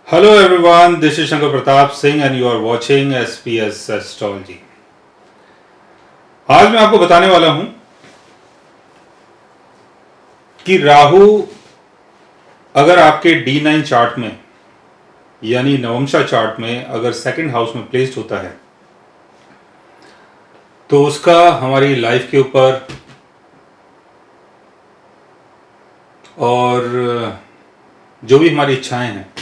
Hello everyone, this is Shankar Pratap Singh and you are watching SPS Astrology. आज मैं आपको बताने वाला हूं कि राहु अगर आपके D9 चार्ट में यानी नवमशा चार्ट में अगर सेकंड हाउस में प्लेस्ड होता है तो उसका हमारी लाइफ के ऊपर और जो भी हमारी इच्छाएं हैं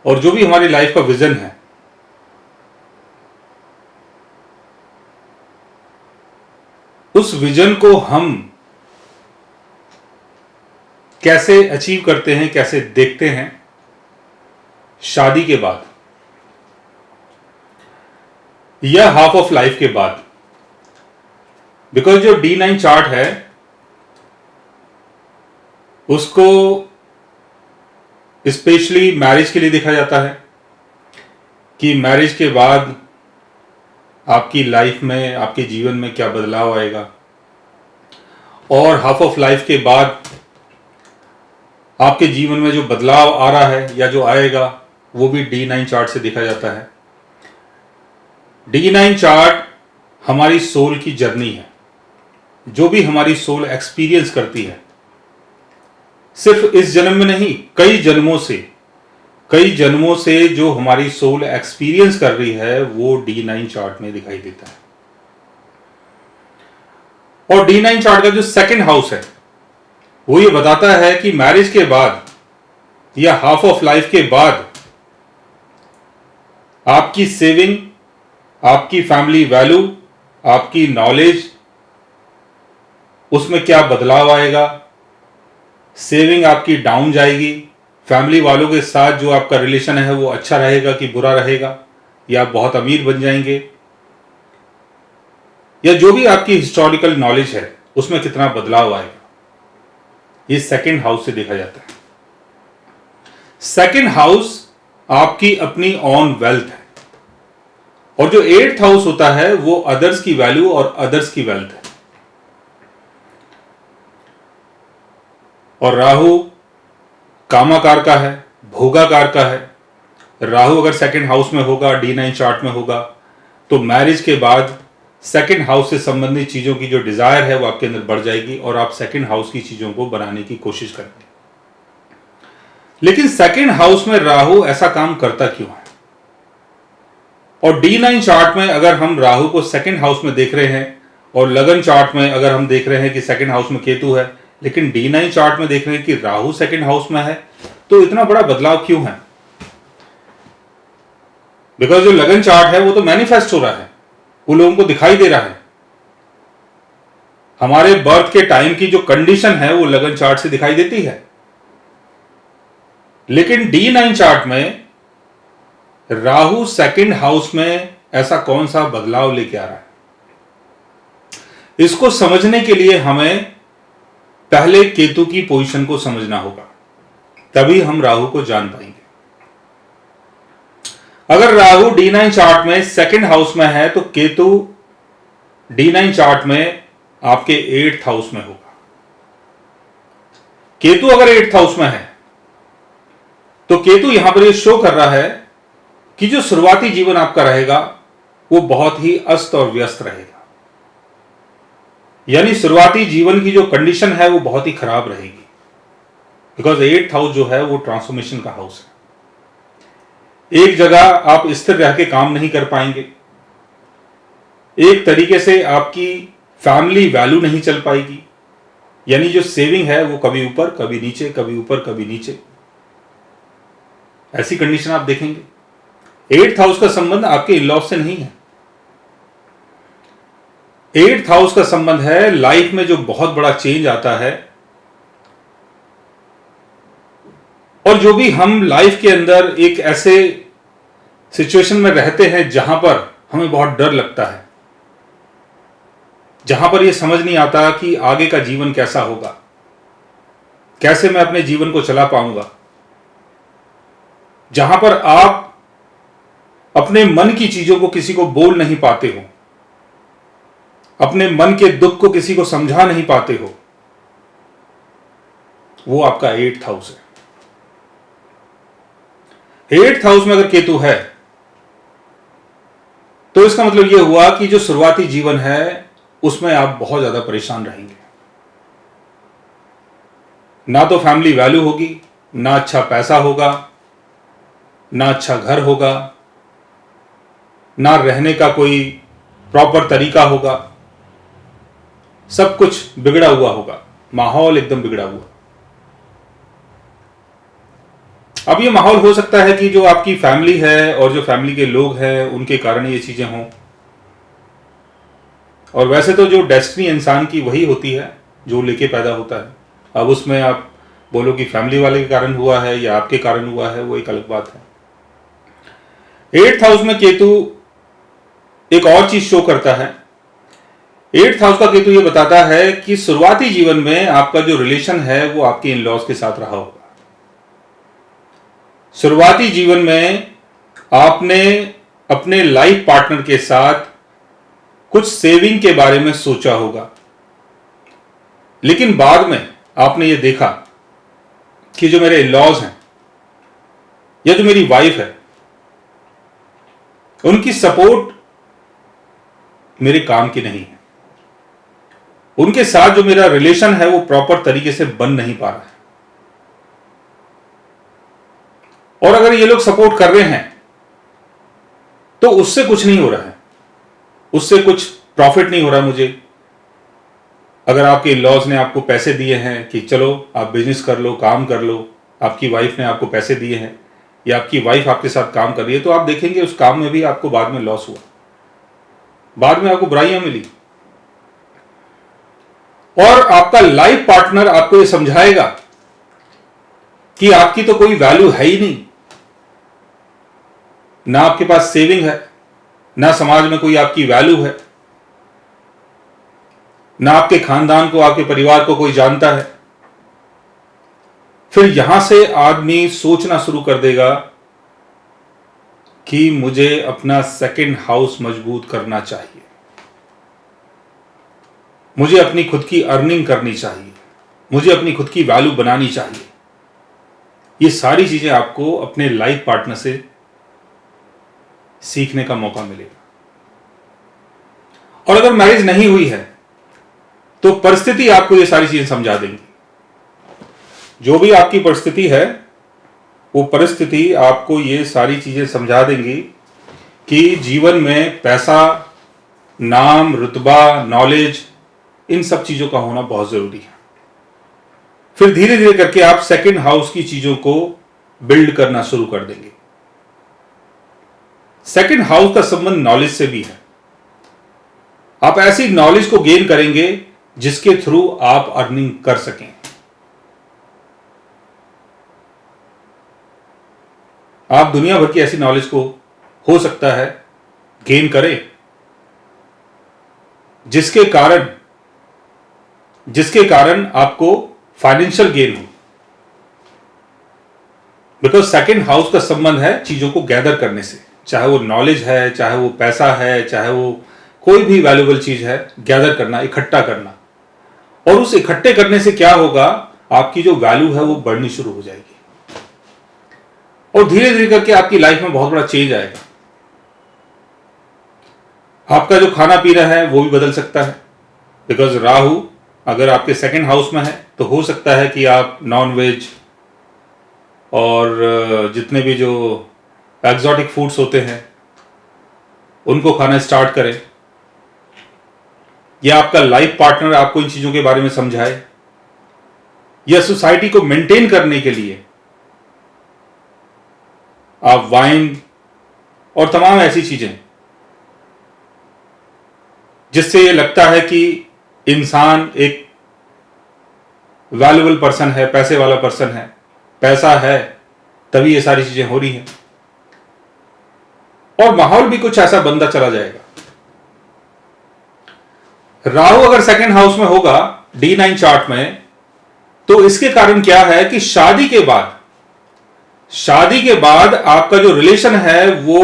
और जो भी हमारी लाइफ का विजन है उस विजन को हम कैसे अचीव करते हैं, कैसे देखते हैं शादी के बाद या हाफ ऑफ लाइफ के बाद। बिकॉज जो D9 चार्ट है उसको स्पेशली मैरिज के लिए देखा जाता है कि मैरिज के बाद आपकी लाइफ में, आपके जीवन में क्या बदलाव आएगा, और हाफ ऑफ लाइफ के बाद आपके जीवन में जो बदलाव आ रहा है या जो आएगा वो भी D9 चार्ट से देखा जाता है। D9 चार्ट हमारी सोल की जर्नी है, जो भी हमारी सोल एक्सपीरियंस करती है, सिर्फ इस जन्म में नहीं, कई जन्मों से जो हमारी सोल एक्सपीरियंस कर रही है वो D9 चार्ट में दिखाई देता है। और D9 चार्ट का जो सेकंड हाउस है वो ये बताता है कि मैरिज के बाद या हाफ ऑफ लाइफ के बाद आपकी सेविंग, आपकी फैमिली वैल्यू, आपकी नॉलेज, उसमें क्या बदलाव आएगा। सेविंग आपकी डाउन जाएगी, फैमिली वालों के साथ जो आपका रिलेशन है वो अच्छा रहेगा कि बुरा रहेगा, या आप बहुत अमीर बन जाएंगे, या जो भी आपकी हिस्टोरिकल नॉलेज है उसमें कितना बदलाव आएगा, ये सेकंड हाउस से देखा जाता है। सेकंड हाउस आपकी अपनी ऑन वेल्थ है, और जो 8th हाउस होता है वो अदर्स की वैल्यू और अदर्स की वेल्थ है। और राहु कामाकार का है, भोगाकार का है। राहु अगर सेकंड हाउस में होगा, D9 चार्ट में होगा, तो मैरिज के बाद सेकंड हाउस से संबंधित चीजों की जो डिजायर है वो आपके अंदर बढ़ जाएगी और आप सेकंड हाउस की चीजों को बनाने की कोशिश करेंगे। लेकिन सेकंड हाउस में राहु ऐसा काम करता क्यों है? और D9 चार्ट में अगर हम राहु को सेकंड हाउस में देख रहे हैं और लगन चार्ट में अगर हम देख रहे हैं कि सेकंड हाउस में केतु है, लेकिन D9 चार्ट में देख रहे हैं कि राहु सेकंड हाउस में है, तो इतना बड़ा बदलाव क्यों है? बिकॉज जो लगन चार्ट है वो तो मैनिफेस्ट हो रहा है, वो लोगों को दिखाई दे रहा है। हमारे बर्थ के टाइम की जो कंडीशन है वो लगन चार्ट से दिखाई देती है। लेकिन D9 चार्ट में राहु सेकंड हाउस में ऐसा कौन सा बदलाव लेके आ रहा है? इसको समझने के लिए हमें पहले केतु की पोजीशन को समझना होगा, तभी हम राहु को जान पाएंगे। अगर राहु D9 चार्ट में सेकंड हाउस में है तो केतु D9 चार्ट में आपके 8th हाउस में होगा। केतु अगर 8th हाउस में है तो केतु यहां पर यह शो कर रहा है कि जो शुरुआती जीवन आपका रहेगा वो बहुत ही अस्त और व्यस्त रहेगा, यानी शुरुआती जीवन की जो कंडीशन है वो बहुत ही खराब रहेगी। बिकॉज 8th हाउस जो है वो ट्रांसफॉर्मेशन का हाउस है। एक जगह आप स्थिर रह के काम नहीं कर पाएंगे, एक तरीके से आपकी फैमिली वैल्यू नहीं चल पाएगी, यानी जो सेविंग है वो कभी ऊपर कभी नीचे, कभी ऊपर कभी नीचे, ऐसी कंडीशन आप देखेंगे। 8th हाउस का संबंध आपके इन-लॉज से नहीं है। 8th हाउस का संबंध है लाइफ में जो बहुत बड़ा चेंज आता है, और जो भी हम लाइफ के अंदर एक ऐसे सिचुएशन में रहते हैं जहां पर हमें बहुत डर लगता है, जहां पर यह समझ नहीं आता कि आगे का जीवन कैसा होगा, कैसे मैं अपने जीवन को चला पाऊंगा, जहां पर आप अपने मन की चीजों को किसी को बोल नहीं पाते हो, अपने मन के दुख को किसी को समझा नहीं पाते हो, वो आपका 8th हाउस है। 8th हाउस में अगर केतु है तो इसका मतलब यह हुआ कि जो शुरुआती जीवन है उसमें आप बहुत ज्यादा परेशान रहेंगे। ना तो फैमिली वैल्यू होगी, ना अच्छा पैसा होगा, ना अच्छा घर होगा, ना रहने का कोई प्रॉपर तरीका होगा। सब कुछ बिगड़ा हुआ होगा, माहौल एकदम बिगड़ा हुआ। अब ये माहौल हो सकता है कि जो आपकी फैमिली है और जो फैमिली के लोग हैं उनके कारण ये चीजें हों। और वैसे तो जो डेस्टिनी इंसान की वही होती है जो लेके पैदा होता है। अब उसमें आप बोलो कि फैमिली वाले के कारण हुआ है या आपके कारण हुआ है, वो एक अलग बात है। 8th हाउस में केतु एक और चीज शो करता है। 8th हाउस का केतु ये बताता है कि शुरुआती जीवन में आपका जो रिलेशन है वो आपके इन लॉज के साथ रहा होगा। शुरुआती जीवन में आपने अपने लाइफ पार्टनर के साथ कुछ सेविंग के बारे में सोचा होगा, लेकिन बाद में आपने ये देखा कि जो मेरे लॉज हैं या जो मेरी वाइफ है उनकी सपोर्ट मेरे काम की नहीं है। उनके साथ जो मेरा रिलेशन है वो प्रॉपर तरीके से बन नहीं पा रहा है। और अगर ये लोग सपोर्ट कर रहे हैं तो उससे कुछ नहीं हो रहा है, उससे कुछ प्रॉफिट नहीं हो रहा मुझे। अगर आपके लॉज ने आपको पैसे दिए हैं कि चलो आप बिजनेस कर लो, काम कर लो, आपकी वाइफ ने आपको पैसे दिए हैं या आपकी वाइफ आपके साथ काम कर रही है, तो आप देखेंगे उस काम में भी आपको बाद में लॉस हुआ, बाद में आपको बुराइयां मिली। और आपका लाइफ पार्टनर आपको यह समझाएगा कि आपकी तो कोई वैल्यू है ही नहीं, ना आपके पास सेविंग है, ना समाज में कोई आपकी वैल्यू है, ना आपके खानदान को, आपके परिवार को कोई जानता है। फिर यहां से आदमी सोचना शुरू कर देगा कि मुझे अपना सेकंड हाउस मजबूत करना चाहिए, मुझे अपनी खुद की अर्निंग करनी चाहिए, मुझे अपनी खुद की वैल्यू बनानी चाहिए। ये सारी चीजें आपको अपने लाइफ पार्टनर से सीखने का मौका मिलेगा। और अगर मैरिज नहीं हुई है तो परिस्थिति आपको ये सारी चीजें समझा देंगी। जो भी आपकी परिस्थिति है वो परिस्थिति आपको ये सारी चीजें समझा देंगी कि जीवन में पैसा, नाम, रुतबा, नॉलेज, इन सब चीजों का होना बहुत जरूरी है। फिर धीरे धीरे करके आप सेकंड हाउस की चीजों को बिल्ड करना शुरू कर देंगे। सेकंड हाउस का संबंध नॉलेज से भी है। आप ऐसी नॉलेज को गेन करेंगे जिसके थ्रू आप अर्निंग कर सकें। आप दुनिया भर की ऐसी नॉलेज को हो सकता है गेन करें जिसके कारण आपको फाइनेंशियल गेन हो। बिकॉज सेकंड हाउस का संबंध है चीजों को गैदर करने से, चाहे वो नॉलेज है, चाहे वो पैसा है, चाहे वो कोई भी वैल्यूएबल चीज है, गैदर करना, इकट्ठा करना। और उस इकट्ठे करने से क्या होगा, आपकी जो वैल्यू है वो बढ़नी शुरू हो जाएगी और धीरे धीरे करके आपकी लाइफ में बहुत बड़ा चेंज आएगा। आपका जो खाना पीना है वो भी बदल सकता है। बिकॉज राहु अगर आपके सेकंड हाउस में है तो हो सकता है कि आप नॉन वेज और जितने भी जो एक्सोटिक फूड्स होते हैं उनको खाना स्टार्ट करें, या आपका लाइफ पार्टनर आपको इन चीजों के बारे में समझाए, या सोसाइटी को मेंटेन करने के लिए आप वाइन और तमाम ऐसी चीजें जिससे ये लगता है कि इंसान एक वैल्यूएबल पर्सन है, पैसे वाला पर्सन है, पैसा है तभी ये सारी चीजें हो रही हैं। और माहौल भी कुछ ऐसा बनता चला जाएगा। राहु अगर सेकंड हाउस में होगा D9 चार्ट में, तो इसके कारण क्या है कि शादी के बाद आपका जो रिलेशन है वो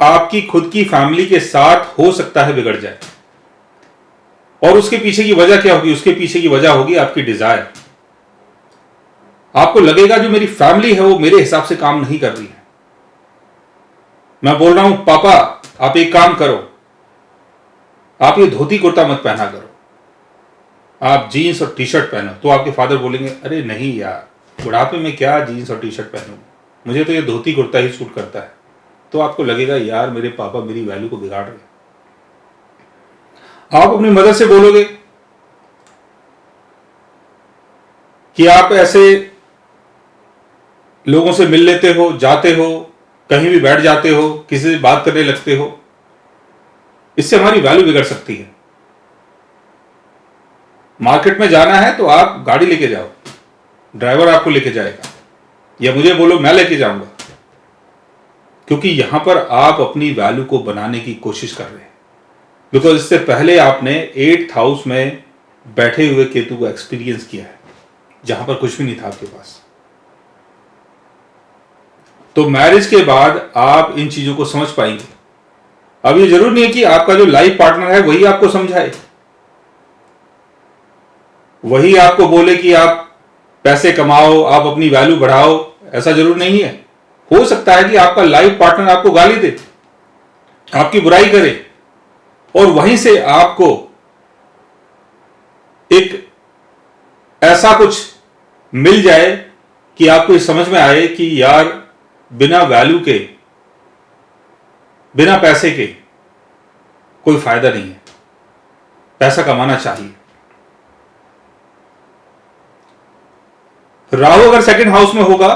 आपकी खुद की फैमिली के साथ हो सकता है बिगड़ जाए। और उसके पीछे की वजह क्या होगी? उसके पीछे की वजह होगी आपकी डिजायर। आपको लगेगा जो मेरी फैमिली है वो मेरे हिसाब से काम नहीं कर रही है। मैं बोल रहा हूं पापा आप एक काम करो, आप ये धोती कुर्ता मत पहना करो, आप जीन्स और टी शर्ट पहनो। तो आपके फादर बोलेंगे अरे नहीं यार, बुढ़ापे में क्या जीन्स और टी शर्ट पहनूं, मुझे तो ये धोती कुर्ता ही सूट करता है। तो आपको लगेगा यार मेरे पापा मेरी वैल्यू को बिगाड़ रहे। आप अपनी मदर से बोलोगे कि आप ऐसे लोगों से मिल लेते हो, जाते हो, कहीं भी बैठ जाते हो, किसी से बात करने लगते हो, इससे हमारी वैल्यू बिगड़ सकती है। मार्केट में जाना है तो आप गाड़ी लेके जाओ, ड्राइवर आपको लेके जाएगा, या मुझे बोलो मैं लेके जाऊंगा, क्योंकि यहां पर आप अपनी वैल्यू को बनाने की कोशिश कर रहे हैं। बिकॉज इससे पहले आपने 8th हाउस में बैठे हुए केतु को एक्सपीरियंस किया है, जहां पर कुछ भी नहीं था आपके पास। तो मैरिज के बाद आप इन चीजों को समझ पाएंगे। अब ये जरूर नहीं है कि आपका जो लाइफ पार्टनर है वही आपको समझाए, वही आपको बोले कि आप पैसे कमाओ, आप अपनी वैल्यू बढ़ाओ, ऐसा जरूर नहीं है। हो सकता है कि आपका लाइफ पार्टनर आपको गाली दे, आपकी बुराई करे, और वहीं से आपको एक ऐसा कुछ मिल जाए कि आपको ये समझ में आए कि यार बिना वैल्यू के, बिना पैसे के कोई फायदा नहीं है, पैसा कमाना चाहिए। राहु अगर 2nd हाउस में होगा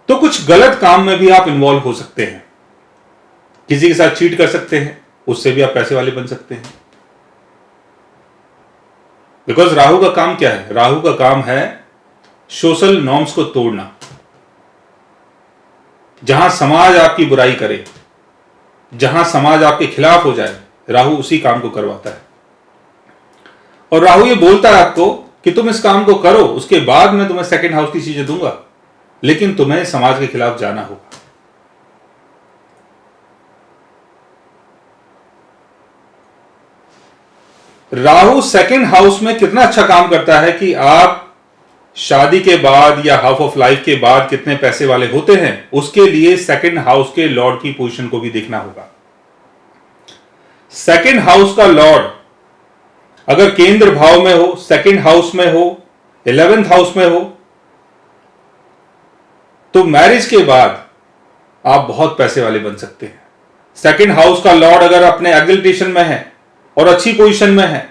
तो कुछ गलत काम में भी आप इन्वॉल्व हो सकते हैं, किसी के साथ चीट कर सकते हैं, उससे भी आप पैसे वाले बन सकते हैं। बिकॉज राहु का काम क्या है? राहु का काम है सोशल नॉर्म्स को तोड़ना। जहां समाज आपकी बुराई करे, जहां समाज आपके खिलाफ हो जाए, राहु उसी काम को करवाता है। और राहु ये बोलता है आपको कि तुम इस काम को करो, उसके बाद मैं तुम्हें 2nd हाउस की चीजें दूंगा, लेकिन तुम्हें समाज के खिलाफ जाना होगा। राहु 2nd हाउस में कितना अच्छा काम करता है कि आप शादी के बाद या हाफ ऑफ लाइफ के बाद कितने पैसे वाले होते हैं, उसके लिए 2nd हाउस के लॉर्ड की पोजीशन को भी देखना होगा। 2nd हाउस का लॉर्ड अगर केंद्र भाव में हो, 2nd हाउस में हो, 11th हाउस में हो, तो मैरिज के बाद आप बहुत पैसे वाले बन सकते हैं। 2nd हाउस का लॉर्ड अगर अपने एग्जिल्टेशन में है और अच्छी पोजीशन में है,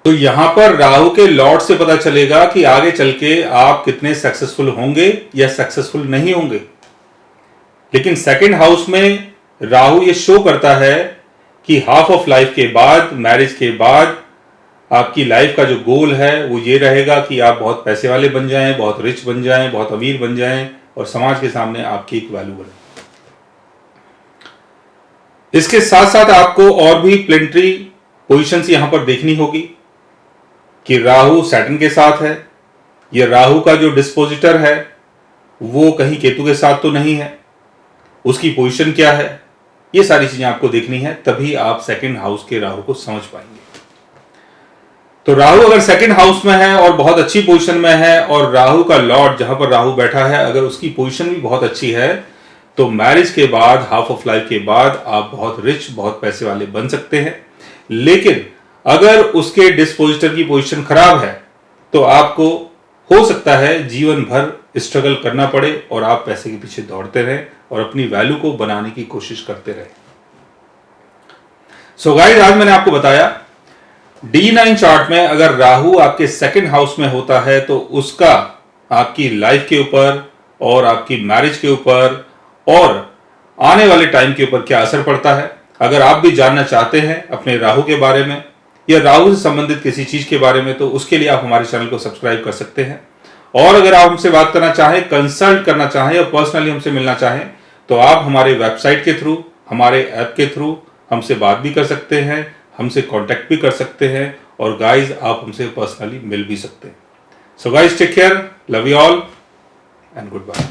तो यहां पर राहु के लॉर्ड से पता चलेगा कि आगे चल के आप कितने सक्सेसफुल होंगे या सक्सेसफुल नहीं होंगे। लेकिन 2nd हाउस में राहु ये शो करता है कि हाफ ऑफ लाइफ के बाद, मैरिज के बाद आपकी लाइफ का जो गोल है वो ये रहेगा कि आप बहुत पैसे वाले बन जाएं, बहुत रिच बन जाएं, बहुत अमीर बन जाएं, और समाज के सामने आपकी एक वैल्यू बने। इसके साथ साथ आपको और भी प्लेनेटरी पोजीशंस यहां पर देखनी होगी कि राहु सैटर्न के साथ है, ये राहु का जो डिस्पोजिटर है वो कहीं केतु के साथ तो नहीं है, उसकी पोजीशन क्या है, ये सारी चीजें आपको देखनी है, तभी आप 2nd हाउस के राहु को समझ पाएंगे। तो राहु अगर 2nd हाउस में है और बहुत अच्छी पोजीशन में है, और राहु का लॉर्ड जहां पर राहु बैठा है अगर उसकी पोजीशन भी बहुत अच्छी है, तो मैरिज के बाद, हाफ ऑफ लाइफ के बाद आप बहुत रिच, बहुत पैसे वाले बन सकते हैं। लेकिन अगर उसके डिस्पोजिटर की पोजीशन खराब है तो आपको हो सकता है जीवन भर स्ट्रगल करना पड़े और आप पैसे के पीछे दौड़ते रहें और अपनी वैल्यू को बनाने की कोशिश करते रहें। सो गाइस, आज मैंने आपको बताया D9 चार्ट में अगर राहु आपके 2nd हाउस में होता है तो उसका आपकी लाइफ के ऊपर और आपकी मैरिज के ऊपर और आने वाले टाइम के ऊपर क्या असर पड़ता है। अगर आप भी जानना चाहते हैं अपने राहु के बारे में या राहु से संबंधित किसी चीज के बारे में, तो उसके लिए आप हमारे चैनल को सब्सक्राइब कर सकते हैं। और अगर आप हमसे बात करना चाहें, कंसल्ट करना चाहें और पर्सनली हमसे मिलना चाहें, तो आप हमारे वेबसाइट के थ्रू, हमारे ऐप के थ्रू हमसे बात भी कर सकते हैं, हमसे कांटेक्ट भी कर सकते हैं, और गाइज आप हमसे पर्सनली मिल भी सकते हैं। So guys, take care, love you all and good bye.